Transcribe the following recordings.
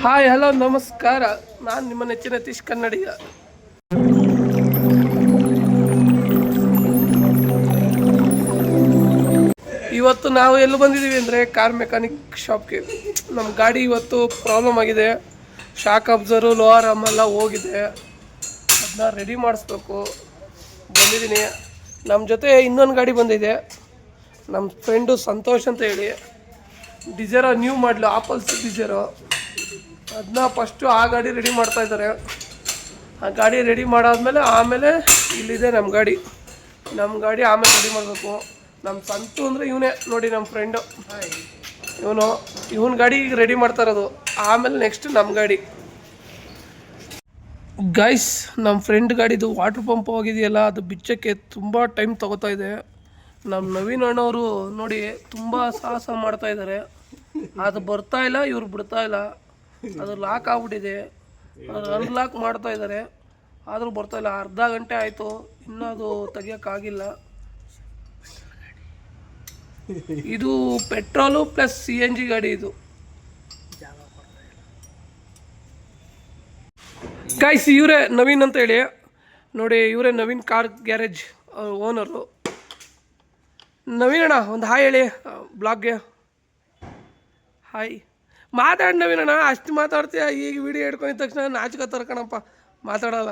Hi hello ನಮಸ್ಕಾರ. ನಾನು ನಿಮ್ಮ ನೆಚ್ಚಿನ ತೀಶ್ ಕನ್ನಡಿಗ. ಇವತ್ತು ನಾವು ಎಲ್ಲಿ ಬಂದಿದ್ದೀವಿ ಅಂದರೆ ಕಾರ್ ಮೆಕ್ಯಾನಿಕ್ ಶಾಪ್ಗೆ. ನಮ್ಮ ಗಾಡಿ ಇವತ್ತು ಪ್ರಾಬ್ಲಮ್ ಆಗಿದೆ. ಶಾಕ್ ಅಬ್ಸರು ಲೋವರ್ ಆರ್ಮ್ ಎಲ್ಲ ಹೋಗಿದೆ. ಅದನ್ನ ರೆಡಿ ಮಾಡಿಸ್ಬೇಕು ಬಂದಿದ್ದೀನಿ. ನಮ್ಮ ಜೊತೆ ಇನ್ನೊಂದು ಗಾಡಿ ಬಂದಿದೆ, ನಮ್ಮ ಫ್ರೆಂಡು ಸಂತೋಷ್ ಅಂತ ಹೇಳಿ. ಡಿಸೈರೋ ನ್ಯೂ ಮಾಡಲು ಆಪಲ್ಸ್ ಡಿಸೈರೋ, ಅದನ್ನ ಫಸ್ಟು ಆ ಗಾಡಿ ರೆಡಿ ಮಾಡ್ತಾಯಿದ್ದಾರೆ. ಆ ಗಾಡಿ ರೆಡಿ ಮಾಡಾದ್ಮೇಲೆ ಆಮೇಲೆ ಇಲ್ಲಿದೆ ನಮ್ಮ ಗಾಡಿ ಆಮೇಲೆ ರೆಡಿ ಮಾಡಬೇಕು. ನಮ್ಮ ಸಂತು ಅಂದರೆ ಇವನೇ ನೋಡಿ, ನಮ್ಮ ಫ್ರೆಂಡು. ಇವನ ಗಾಡಿ ಈಗ ರೆಡಿ ಮಾಡ್ತಾ ಇರೋದು. ಆಮೇಲೆ ನೆಕ್ಸ್ಟ್ ನಮ್ಮ ಗಾಡಿ. ಗೈಸ್, ನಮ್ಮ ಫ್ರೆಂಡ್ ಗಾಡಿದು ವಾಟ್ರ್ ಪಂಪ್ ಹೋಗಿದೆಯಲ್ಲ, ಅದು ಬಿಚ್ಚೋಕ್ಕೆ ತುಂಬ ಟೈಮ್ ತೊಗೋತಾ ಇದೆ. ನಮ್ಮ ನವೀನ್ ಅಣ್ಣವರು ನೋಡಿ ತುಂಬ ಸಾಹಸ ಮಾಡ್ತಾಯಿದ್ದಾರೆ. ಅದು ಬರ್ತಾಯಿಲ್ಲ, ಇವ್ರು ಬಿಡ್ತಾಯಿಲ್ಲ. ಅದು ಲಾಕ್ ಆಗ್ಬಿಟ್ಟಿದೆ. ಅದು ಅನ್ಲಾಕ್ ಮಾಡ್ತಾಯಿದ್ದಾರೆ, ಆದರೂ ಬರ್ತಾಯಿಲ್ಲ. ಅರ್ಧ ಗಂಟೆ ಆಯಿತು, ಇನ್ನೂ ಅದು ತೆಗಿಯೋಕ್ಕಾಗಿಲ್ಲ. ಇದು ಪೆಟ್ರೋಲು ಪ್ಲಸ್ CNG ಗಾಡಿ ಇದು. ಗೈಸ್, ಇವರೇ ನವೀನ್ ಅಂತ ಹೇಳಿ ನೋಡಿ. ಇವರೇ Naveen car garage owner. Naveen ಅಣ್ಣ ಒಂದು ಹಾಯ್ ಹೇಳಿ ಬ್ಲಾಗ್ಗೆ. ಹಾಯ್ ಮಾತಾಡಿ ನವೀನ್ ಅಣ್ಣ. ಅಷ್ಟು ಮಾತಾಡ್ತೀಯ, ಈಗ ವಿಡಿಯೋ ಹಿಡ್ಕೊಂಡಿದ ತಕ್ಷಣ ನಾಚಿಕತ್ತಾರ ಕಣಪ್ಪ, ಮಾತಾಡಲ್ಲ.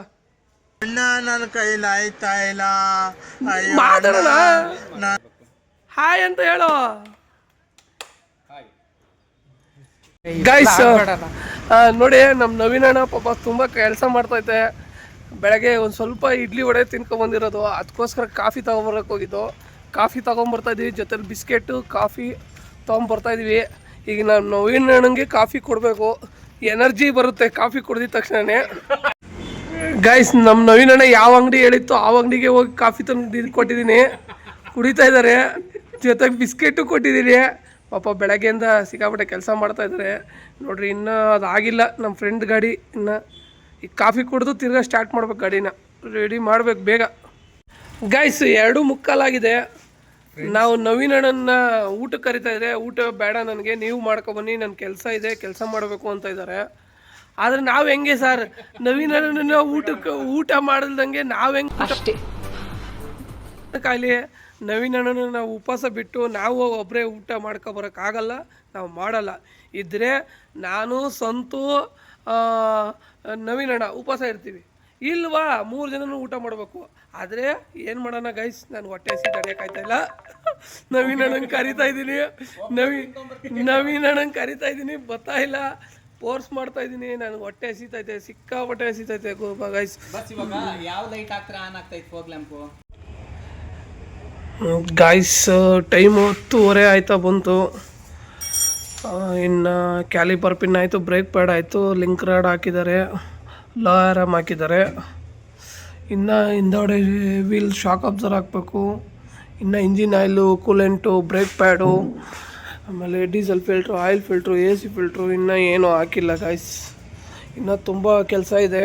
ನನ್ನ ಕೈಲಿ ಆಯ್ತಾ ಇಲ್ಲ, ಮಾತಾಡೋಣ. ಹಾಯ್ ಅಂತ ಹೇಳು. ಗೈಸ್ ನೋಡಿ, ನಮ್ಮ ನವೀನ್ ಅಣ್ಣ ಪಾಪ ತುಂಬ ಕೆಲಸ ಮಾಡ್ತೈತೆ. ಬೆಳಗ್ಗೆ ಒಂದು ಸ್ವಲ್ಪ ಇಡ್ಲಿ ವಡೆ ತಿನ್ಕೊಂಬಂದಿರೋದು, ಅದಕ್ಕೋಸ್ಕರ ಕಾಫಿ ತೊಗೊಂಬರಕ್ಕೆ ಹೋಗಿದ್ದು. ಕಾಫಿ ತೊಗೊಂಬರ್ತಾಯಿದ್ವಿ, ಜೊತೆಲಿ ಬಿಸ್ಕೆಟು ಕಾಫಿ ತೊಗೊಂಬರ್ತಾಯಿದ್ವಿ. ಈಗ ನಾನು ನವೀನ್ ಅಣ್ಣಂಗೆ ಕಾಫಿ ಕೊಡಬೇಕು, ಎನರ್ಜಿ ಬರುತ್ತೆ ಕಾಫಿ ಕುಡ್ದಿದ ತಕ್ಷಣವೇ. ಗೈಸ್, ನಮ್ಮ ನವೀನ್ ಅಣ್ಣ ಯಾವ ಅಂಗಡಿ ಹೇಳಿತ್ತು ಆ ಅಂಗಡಿಗೆ ಹೋಗಿ ಕಾಫಿ ತಂದು ಕೊಟ್ಟಿದ್ದೀನಿ, ಕುಡಿತಾ ಇದ್ದಾರೆ. ಜೊತೆಗೆ ಬಿಸ್ಕೆಟು ಕೊಟ್ಟಿದ್ದೀನಿ. ಪಾಪ ಬೆಳಗ್ಗೆಯಿಂದ ಸಿಕ್ಕಾಪಟ್ಟೆ ಕೆಲಸ ಮಾಡ್ತಾಯಿದ್ದಾರೆ ನೋಡ್ರಿ. ಇನ್ನೂ ಅದಾಗಿಲ್ಲ ನಮ್ಮ ಫ್ರೆಂಡ್ ಗಾಡಿ. ಇನ್ನು ಈಗ ಕಾಫಿ ಕುಡಿದು ತಿರ್ಗಾ ಸ್ಟಾರ್ಟ್ ಮಾಡ್ಬೇಕು, ಗಾಡಿನ ರೆಡಿ ಮಾಡ್ಬೇಕು ಬೇಗ. ಗೈಸ್, 2:45 ನಾವು ನವೀನ್ ಅಣ್ಣನ ಊಟಕ್ಕೆ ಕರಿತಾ ಇದ್ದಾರೆ. ಊಟ ಬೇಡ ನನಗೆ, ನೀವು ಮಾಡ್ಕೊಬನ್ನಿ, ನನ್ನ ಕೆಲಸ ಇದೆ, ಕೆಲಸ ಮಾಡಬೇಕು ಅಂತ ಇದ್ದಾರೆ. ಆದರೆ ನಾವು ಹೆಂಗೆ ಸರ್, ನವೀನ್ ಅಣ್ಣನ ಊಟ ಮಾಡಲ್ದಂಗೆ ನಾವು ಹೆಂಗೆ ಅಷ್ಟೇ ಕಾಯಿಲೆ. ನವೀನ್ ಅಣ್ಣನ ನಾವು ಉಪವಾಸ ಬಿಟ್ಟು ನಾವು ಒಬ್ಬರೇ ಊಟ ಮಾಡ್ಕೊಬರೋಕ್ಕಾಗಲ್ಲ, ನಾವು ಮಾಡಲ್ಲ. ಇದ್ದರೆ ನಾನು ಸಂತು ನವೀನ್ ಅಣ್ಣ ಉಪವಾಸ ಇರ್ತೀವಿ. ಇಲ್ವಾ 3 ಜನನೂ ಊಟ ಮಾಡಬೇಕು. ಆದರೆ ಏನು ಮಾಡೋಣ ಗೈಸ್, ನಾನು ಹೊಟ್ಟೆ ಹಸಿ ತಡೆಯೋಕ್ಕಾಯ್ತಾಯಿಲ್ಲ. ನವೀನ್ ಅಣ್ಣಂಗೆ ಕರಿತಾ ಇದ್ದೀನಿ, ನವೀನ್ ಅಣ್ಣಂಗೆ ಕರಿತಾ ಇದ್ದೀನಿ, ಬರ್ತಾ ಇಲ್ಲ. ಫೋರ್ಸ್ ಮಾಡ್ತಾ ಇದ್ದೀನಿ, ನನಗೆ ಹೊಟ್ಟೆ ಹಸಿತೈತೆ, ಸಿಕ್ಕಾಪಟ್ಟೆ ಹಸಿತೈತೆ ಗೈಸ್. ಗೈಸ್, ಟೈಮ್ 10:30 ಆಯ್ತಾ ಬಂತು. ಇನ್ನು ಕ್ಯಾಲಿಪರ್ ಪಿನ್ ಆಯಿತು, ಬ್ರೇಕ್ ಪ್ಯಾಡ್ ಆಯಿತು, ಲಿಂಕ್ ರಾಡ್ ಹಾಕಿದ್ದಾರೆ, ಲೋಯರ್ ಆರ್ಮ್ ಹಾಕಿದ್ದಾರೆ. ಇನ್ನು ಹಿಂದಗಡೆ ವೀಲ್ ಶಾಕ್ ಅಬ್ಸರ್ ಹಾಕಬೇಕು. ಇನ್ನು engine oil, coolant, brake pad, ಆಮೇಲೆ diesel filter, oil filter, AC filter ಇನ್ನೂ ಏನೂ ಹಾಕಿಲ್ಲ ಗೈಸ್. ಇನ್ನೂ ತುಂಬ ಕೆಲಸ ಇದೆ.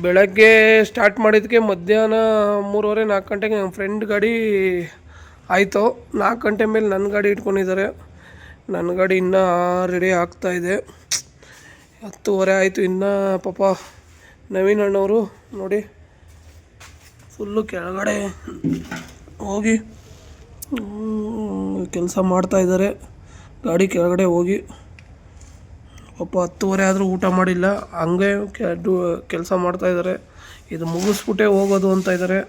ಬೆಳಗ್ಗೆ ಸ್ಟಾರ್ಟ್ ಮಾಡಿದ್ದಕ್ಕೆ ಮಧ್ಯಾಹ್ನ 3:30-4 ಗಂಟೆಗೆ ನಮ್ಮ ಫ್ರೆಂಡ್ ಗಾಡಿ ಆಯಿತು. 4 ಗಂಟೆ ಮೇಲೆ ನನ್ನ ಗಾಡಿ ಇಟ್ಕೊಂಡಿದ್ದಾರೆ. ನನ್ನ ಗಾಡಿ ಇನ್ನೂ ರೆಡಿ ಆಗ್ತಾಯಿದೆ. 10:30 ಆಯಿತು. ಇನ್ನು ಪಾಪ ನವೀನ್ ಅಣ್ಣವರು ನೋಡಿ ಫುಲ್ಲು ಕೆಳಗಡೆ ಹೋಗಿ ಕೆಲಸ ಮಾಡ್ತಾಯಿದ್ದಾರೆ. ಗಾಡಿ ಕೆಳಗಡೆ ಹೋಗಿ ಪಾಪ 10:30 ಆದರೂ ಊಟ ಮಾಡಿಲ್ಲ, ಹಂಗೆ ಕೆಲಸ ಮಾಡ್ತಾಯಿದ್ದಾರೆ. ಇದು ಮುಗಿಸ್ಬಿಟ್ಟೆ ಹೋಗೋದು ಅಂತ ಇದ್ದಾರೆ.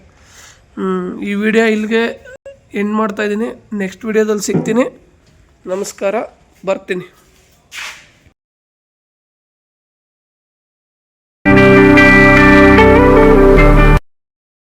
ಈ ವಿಡಿಯೋ ಇಲ್ಲಿಗೆ ಎಂಡ್ ಮಾಡ್ತಾಯಿದ್ದೀನಿ. ನೆಕ್ಸ್ಟ್ ವಿಡಿಯೋದಲ್ಲಿ ಸಿಗ್ತೀನಿ. ನಮಸ್ಕಾರ, ಬರ್ತೀನಿ.